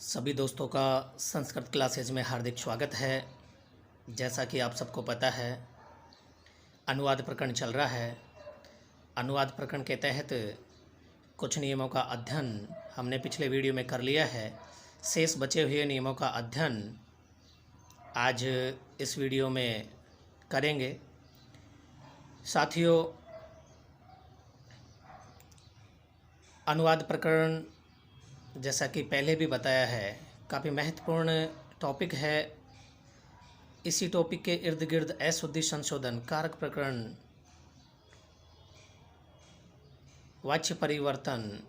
सभी दोस्तों का संस्कृत क्लासेज में हार्दिक स्वागत है। जैसा कि आप सबको पता है, अनुवाद प्रकरण चल रहा है। अनुवाद प्रकरण के तहत कुछ नियमों का अध्ययन हमने पिछले वीडियो में कर लिया है। शेष बचे हुए नियमों का अध्ययन आज इस वीडियो में करेंगे। साथियों, अनुवाद प्रकरण जैसा कि पहले भी बताया है, काफ़ी महत्वपूर्ण टॉपिक है। इसी टॉपिक के इर्द गिर्द अशुद्धि संशोधन, कारक प्रकरण, वाच्य परिवर्तन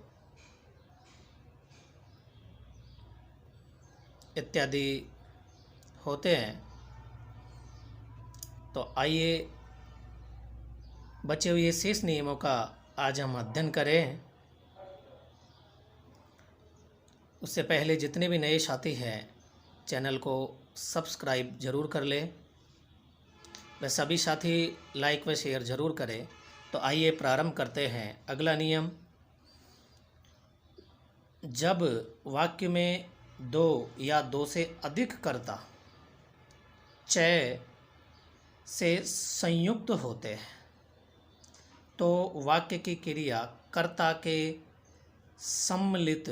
इत्यादि होते हैं। तो आइए बचे हुए शेष नियमों का आज हम अध्ययन करें। उससे पहले जितने भी नए साथी हैं, चैनल को सब्सक्राइब ज़रूर कर लें। वह सभी साथी लाइक व शेयर ज़रूर करें। तो आइए प्रारंभ करते हैं। अगला नियम, जब वाक्य में दो या दो से अधिक कर्ता चय से संयुक्त होते हैं तो वाक्य की क्रिया कर्ता के सम्मिलित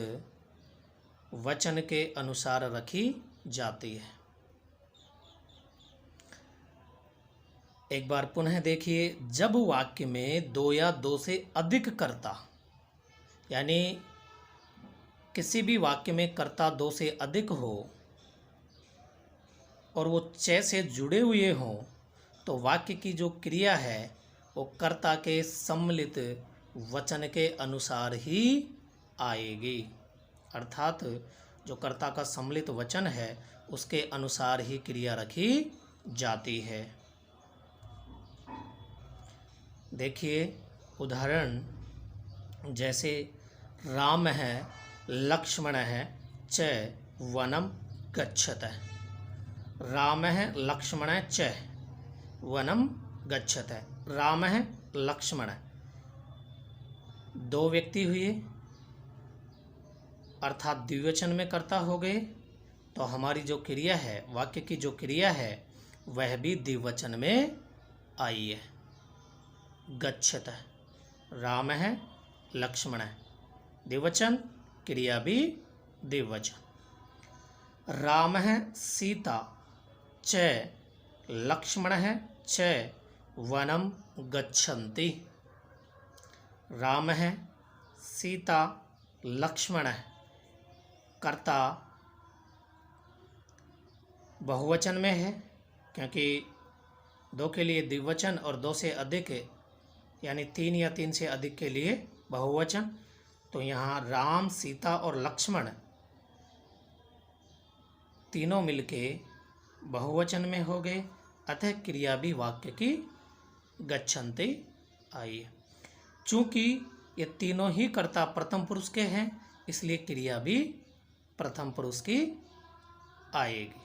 वचन के अनुसार रखी जाती है। एक बार पुनः देखिए, जब वाक्य में दो या दो से अधिक कर्ता, यानी किसी भी वाक्य में कर्ता दो से अधिक हो और वो च से जुड़े हुए हों, तो वाक्य की जो क्रिया है वो कर्ता के सम्मिलित वचन के अनुसार ही आएगी। अर्थात जो कर्ता का सम्मिलित वचन है उसके अनुसार ही क्रिया रखी जाती है। देखिए उदाहरण, जैसे राम है, लक्ष्मण है, च वनम गच्छत। राम है, लक्ष्मण है, च वनम गच्छत। राम है, लक्ष्मण है, दो व्यक्ति हुए, अर्थात द्विवचन में कर्ता हो गए। तो हमारी जो क्रिया है, वाक्य की जो क्रिया है, वह भी द्विवचन में आई है। गच्छत, राम है, लक्ष्मण है, द्विवचन, क्रिया भी द्विवचन। राम है, सीता, च लक्ष्मण है, च वनम गच्छन्ति। राम है, सीता, लक्ष्मण है, कर्ता बहुवचन में है, क्योंकि दो के लिए द्विवचन और दो से अधिक यानी तीन या तीन से अधिक के लिए बहुवचन। तो यहाँ राम, सीता और लक्ष्मण तीनों मिलके बहुवचन में हो गए, अतः क्रिया भी वाक्य की गच्छन्ति आई है। चूँकि ये तीनों ही कर्ता प्रथम पुरुष के हैं, इसलिए क्रिया भी प्रथम पुरुष की आएगी।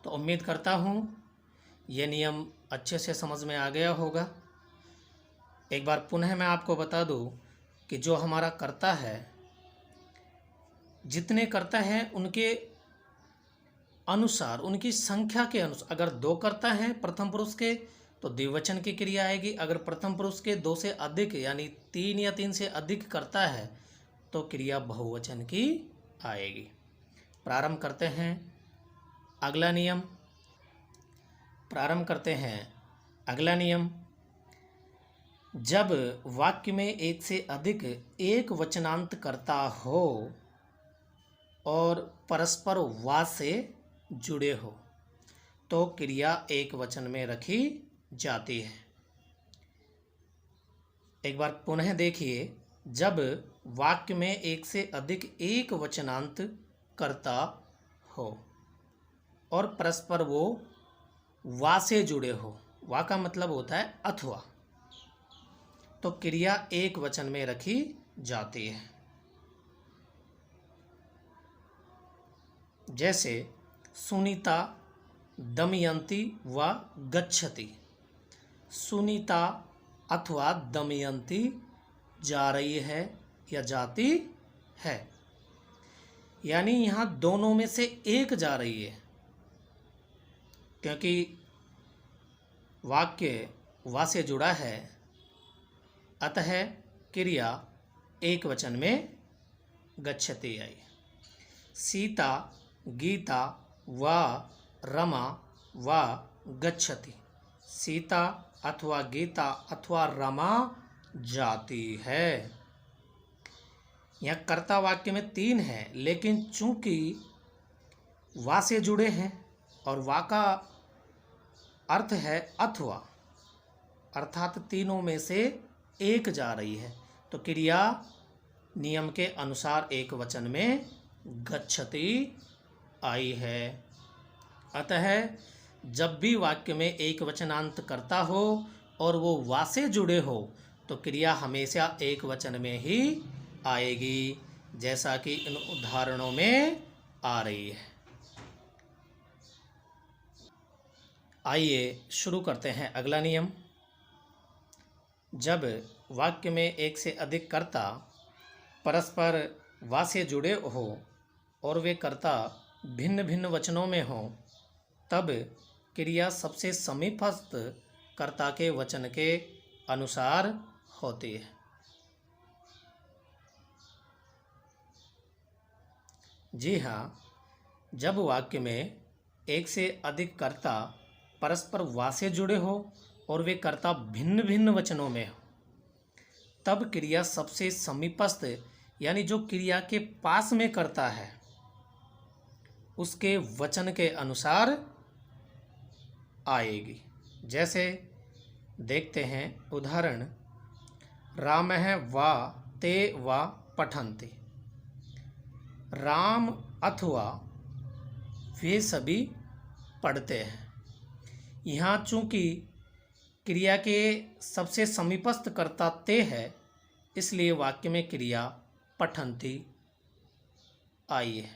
तो उम्मीद करता हूँ ये नियम अच्छे से समझ में आ गया होगा। एक बार पुनः मैं आपको बता दूँ कि जो हमारा कर्ता है, जितने कर्ता हैं उनके अनुसार, उनकी संख्या के अनुसार, अगर दो कर्ता हैं प्रथम पुरुष के तो द्विवचन की क्रिया आएगी। अगर प्रथम पुरुष के दो से अधिक यानी तीन या तीन से अधिक कर्ता है तो क्रिया बहुवचन की आएगी। प्रारंभ करते हैं अगला नियम। प्रारंभ करते हैं अगला नियम, जब वाक्य में एक से अधिक एक वचनांत कर्ता हो और परस्पर वा से जुड़े हो तो क्रिया एक वचन में रखी जाती है। एक बार पुनः देखिए, जब वाक्य में एक से अधिक एक वचनांत कर्ता हो और परस्पर वो वा से जुड़े हो, वा का मतलब होता है अथवा, तो क्रिया एक वचन में रखी जाती है। जैसे सुनीता दमयंती व गच्छति। सुनीता अथवा दमयंती जा रही है या जाती है। यानी यहाँ दोनों में से एक जा रही है, क्योंकि वाक्य वा से जुड़ा है, अतः क्रिया एक वचन में गच्छति आई। सीता गीता वा रमा वा गच्छति। सीता अथवा गीता अथवा रमा जाती है। यह कर्ता वाक्य में 3 है, लेकिन चूंकि वा से जुड़े हैं और वा का अर्थ है अथवा, अर्थात तीनों में से एक जा रही है, तो क्रिया नियम के अनुसार एक वचन में गच्छति आई है। अतः जब भी वाक्य में एक वचनांत कर्ता हो और वो वा से जुड़े हो तो क्रिया हमेशा एक वचन में ही आएगी, जैसा कि इन उदाहरणों में आ रही है। आइए शुरू करते हैं अगला नियम। जब वाक्य में एक से अधिक कर्ता परस्पर वा से जुड़े हो और वे कर्ता भिन्न भिन्न वचनों में हों, तब क्रिया सबसे समीपस्थ कर्ता के वचन के अनुसार होती है। जी हाँ, जब वाक्य में एक से अधिक कर्ता परस्पर वा से जुड़े हो और वे कर्ता भिन्न भिन्न वचनों में हो, तब क्रिया सबसे समीपस्थ यानी जो क्रिया के पास में कर्ता है उसके वचन के अनुसार आएगी। जैसे देखते हैं उदाहरण, रामः वा ते वा पठन्ति। राम अथवा वे सभी पढ़ते हैं। यहाँ चूंकि क्रिया के सबसे समीपस्थ कर्ता ते है, इसलिए वाक्य में क्रिया पठन्ति आई है,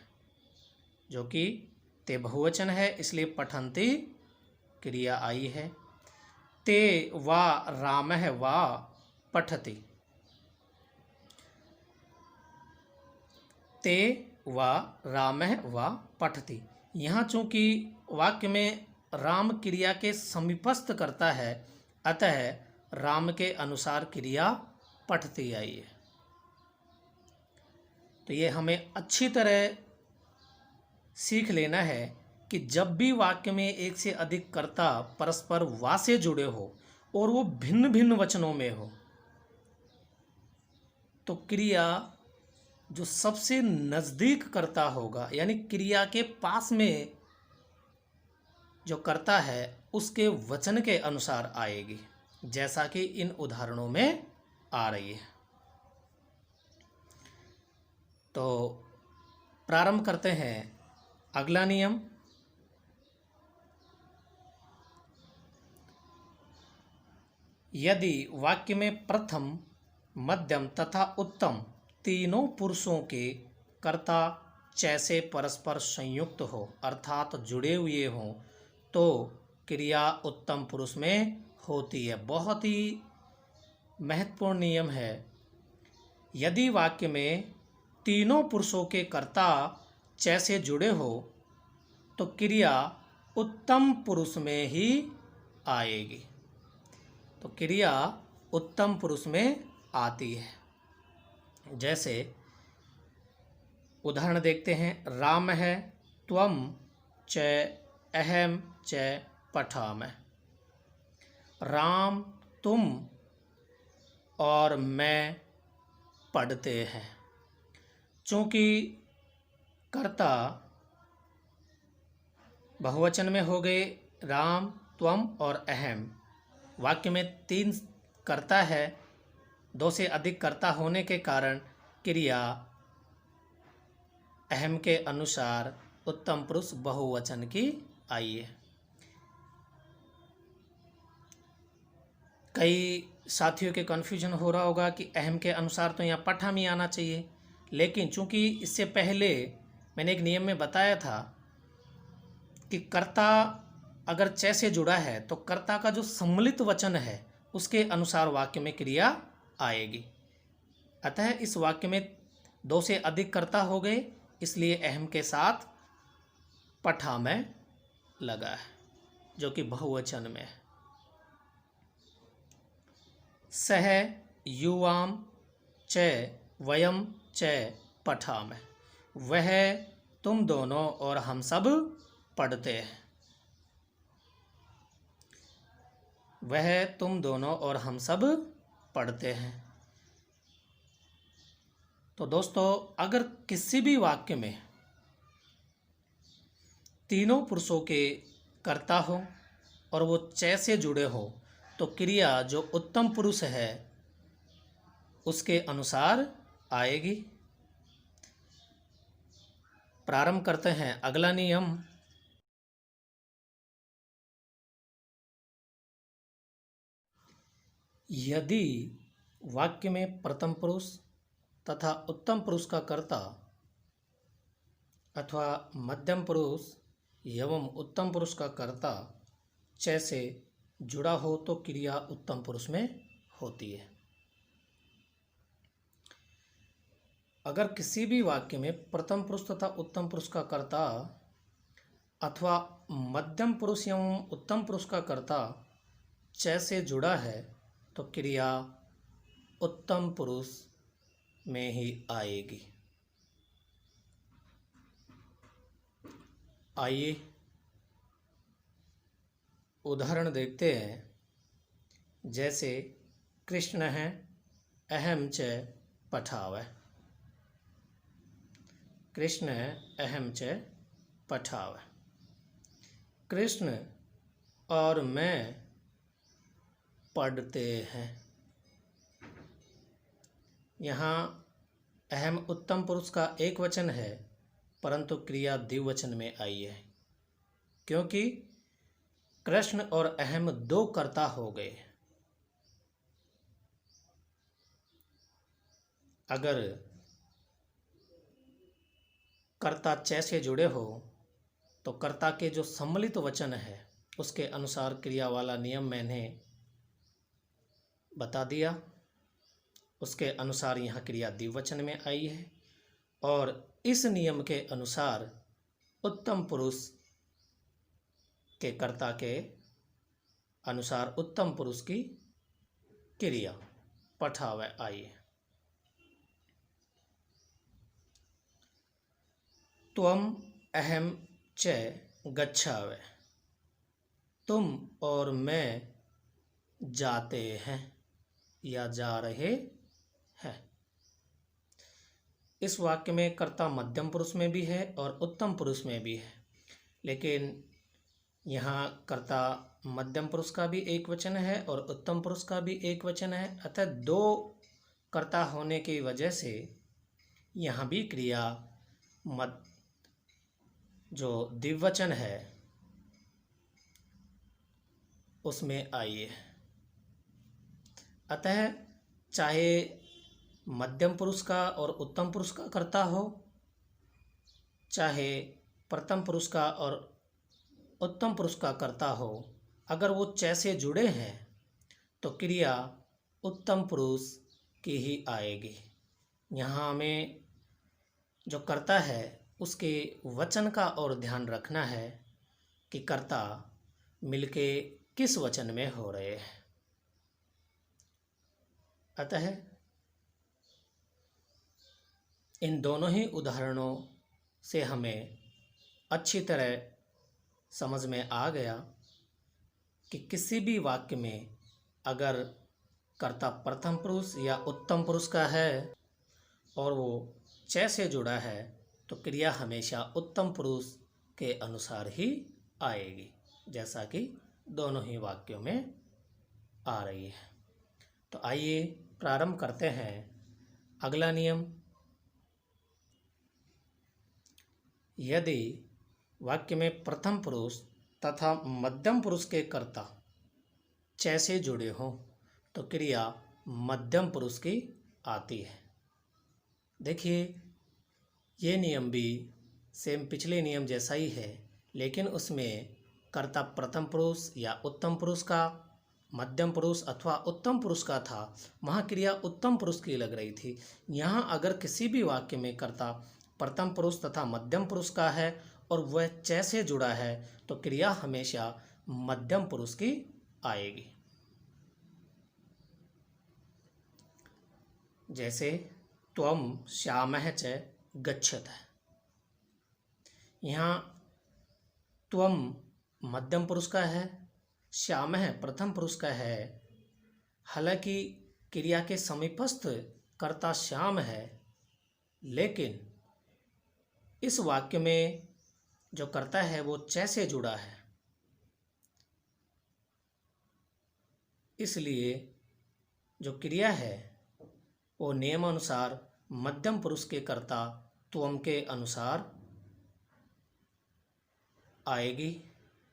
जो कि ते बहुवचन है, इसलिए पठन्ति क्रिया आई है। ते वा रामः वा पठति। ते वा रामः वा पठति। यहाँ चूंकि वाक्य में राम क्रिया के समीपस्थ करता है, अतः राम के अनुसार क्रिया पठति आई है। तो ये हमें अच्छी तरह सीख लेना है कि जब भी वाक्य में एक से अधिक कर्ता परस्पर वा से जुड़े हो और वो भिन्न भिन्न वचनों में हो, तो क्रिया जो सबसे नज़दीक कर्ता होगा, यानी क्रिया के पास में जो कर्ता है उसके वचन के अनुसार आएगी, जैसा कि इन उदाहरणों में आ रही है। तो प्रारंभ करते हैं अगला नियम। यदि वाक्य में प्रथम, मध्यम तथा उत्तम तीनों पुरुषों के कर्ता च से परस्पर संयुक्त हो, अर्थात जुड़े हुए हों, तो क्रिया उत्तम पुरुष में होती है। बहुत ही महत्वपूर्ण नियम है। यदि वाक्य में तीनों पुरुषों के कर्ता च से जुड़े हो तो क्रिया उत्तम पुरुष में ही आएगी। तो क्रिया उत्तम पुरुष में आती है। जैसे उदाहरण देखते हैं, राम है त्वम च अहम च पठामः। राम, तुम और मैं पढ़ते हैं। चूँकि कर्ता बहुवचन में हो गए राम, त्वम और अहम, वाक्य में 3 कर्ता है, 2 से अधिक कर्ता होने के कारण क्रिया अहम के अनुसार उत्तम पुरुष बहुवचन की आई है। कई साथियों के कन्फ्यूजन हो रहा होगा कि अहम के अनुसार तो यहाँ पठामी आना चाहिए, लेकिन चूंकि इससे पहले मैंने एक नियम में बताया था कि कर्ता अगर च से जुड़ा है तो कर्ता का जो सम्मिलित वचन है उसके अनुसार वाक्य में क्रिया आएगी। अतः इस वाक्य में 2 से अधिक कर्ता हो गए, इसलिए अहम के साथ पठा में लगा है, जो कि बहुवचन में है। सह युवाम च वयम च पठामः, वह, तुम दोनों और हम सब पढ़ते हैं। वह, तुम दोनों और हम सब पढ़ते हैं। तो दोस्तों, अगर किसी भी वाक्य में तीनों पुरुषों के कर्ता हो और वो च से जुड़े हो, तो क्रिया जो उत्तम पुरुष है उसके अनुसार आएगी। प्रारंभ करते हैं अगला नियम। यदि वाक्य में प्रथम पुरुष तथा उत्तम पुरुष का कर्ता अथवा मध्यम पुरुष एवं उत्तम पुरुष का कर्ता च से जुड़ा हो तो क्रिया उत्तम पुरुष में होती है। अगर किसी भी वाक्य में प्रथम पुरुष तथा उत्तम पुरुष का कर्ता अथवा मध्यम पुरुष एवं उत्तम पुरुष का कर्ता च से जुड़ा है तो क्रिया उत्तम पुरुष में ही आएगी। आइए उदाहरण देखते हैं। जैसे कृष्ण है अहम च पठावः, कृष्ण अहम च पठावः। कृष्ण और मैं पढ़ते हैं। यहाँ अहम उत्तम पुरुष का एक वचन है, परंतु क्रिया द्विवचन में आई है, क्योंकि कृष्ण और अहम दो कर्ता हो गए। अगर कर्ता च से जुड़े हो तो कर्ता के जो सम्मिलित वचन है उसके अनुसार क्रिया वाला नियम मैंने बता दिया। उसके अनुसार यहाँ क्रिया द्विवचन में आई है और इस नियम के अनुसार उत्तम पुरुष के कर्ता के अनुसार उत्तम पुरुष की क्रिया पठावः आई है। त्वम अहम च गच्छावः, तुम और मैं जाते हैं या जा रहे हैं। इस वाक्य में कर्ता मध्यम पुरुष में भी है और उत्तम पुरुष में भी है, लेकिन यहाँ कर्ता मध्यम पुरुष का भी एक वचन है और उत्तम पुरुष का भी एक वचन है। अतः दो कर्ता होने की वजह से यहाँ भी क्रिया जो द्विवचन है उसमें आई है। अतः चाहे मध्यम पुरुष का और उत्तम पुरुष का कर्ता हो, चाहे प्रथम पुरुष का और उत्तम पुरुष का कर्ता हो, अगर वो च से जुड़े हैं तो क्रिया उत्तम पुरुष की ही आएगी। यहाँ हमें जो कर्ता है उसके वचन का और ध्यान रखना है कि कर्ता मिलके किस वचन में हो रहे हैं। अतः इन दोनों ही उदाहरणों से हमें अच्छी तरह समझ में आ गया कि किसी भी वाक्य में अगर कर्ता प्रथम पुरुष या उत्तम पुरुष का है और वो च से जुड़ा है तो क्रिया हमेशा उत्तम पुरुष के अनुसार ही आएगी, जैसा कि दोनों ही वाक्यों में आ रही है। तो आइए प्रारंभ करते हैं अगला नियम। यदि वाक्य में प्रथम पुरुष तथा मध्यम पुरुष के कर्ता च से जुड़े हों तो क्रिया मध्यम पुरुष की आती है। देखिए, ये नियम भी सेम पिछले नियम जैसा ही है, लेकिन उसमें कर्ता प्रथम पुरुष या उत्तम पुरुष का, मध्यम पुरुष अथवा उत्तम पुरुष का था, वहाँ क्रिया उत्तम पुरुष की लग रही थी। यहाँ अगर किसी भी वाक्य में कर्ता प्रथम पुरुष तथा मध्यम पुरुष का है और वह च से जुड़ा है तो क्रिया हमेशा मध्यम पुरुष की आएगी। जैसे त्वम श्यामः च गच्छतः। यहाँ त्वम मध्यम पुरुष का है, श्यामः प्रथम पुरुष का है। हालांकि क्रिया के समीपस्थ कर्ता श्याम है, लेकिन इस वाक्य में जो कर्ता है वो च से जुड़ा है, इसलिए जो क्रिया है वो नियमानुसार मध्यम पुरुष के कर्ता त्वम के अनुसार आएगी,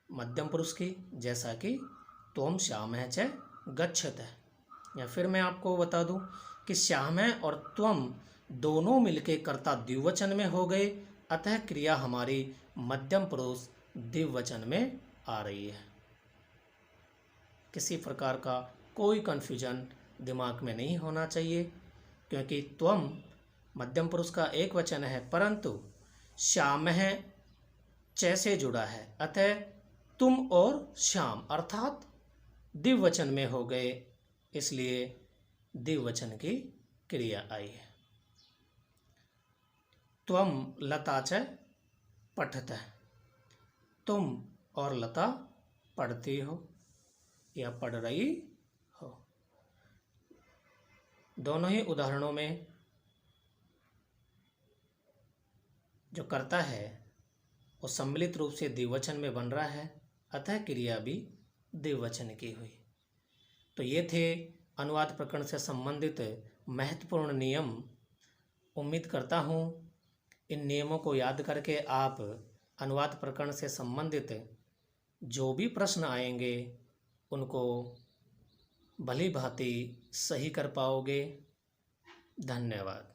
मध्यम पुरुष की, जैसा कि त्वम श्यामः च गच्छतः। या फिर मैं आपको बता दूं कि श्यामः और त्वम दोनों मिलके कर्ता द्विवचन में हो गए, अतः क्रिया हमारी मध्यम पुरुष द्विवचन में आ रही है। किसी प्रकार का कोई कन्फ्यूजन दिमाग में नहीं होना चाहिए, क्योंकि त्वम मध्यम पुरुष का एक वचन है, परंतु श्यामः च से जुड़ा है, अतः तुम और श्याम अर्थात द्विवचन में हो गए, इसलिए द्विवचन की क्रिया आई है। त्वम लता च पठतः। तुम और लता पढ़ती हो या पढ़ रही हो। दोनों ही उदाहरणों में जो कर्ता है वो सम्मिलित रूप से द्विवचन में बन रहा है, अतः क्रिया भी द्विवचन की हुई। तो ये थे अनुवाद प्रकरण से संबंधित महत्वपूर्ण नियम। उम्मीद करता हूँ इन नियमों को याद करके आप अनुवाद प्रकरण से संबंधित जो भी प्रश्न आएंगे उनको भली भांति सही कर पाओगे। धन्यवाद।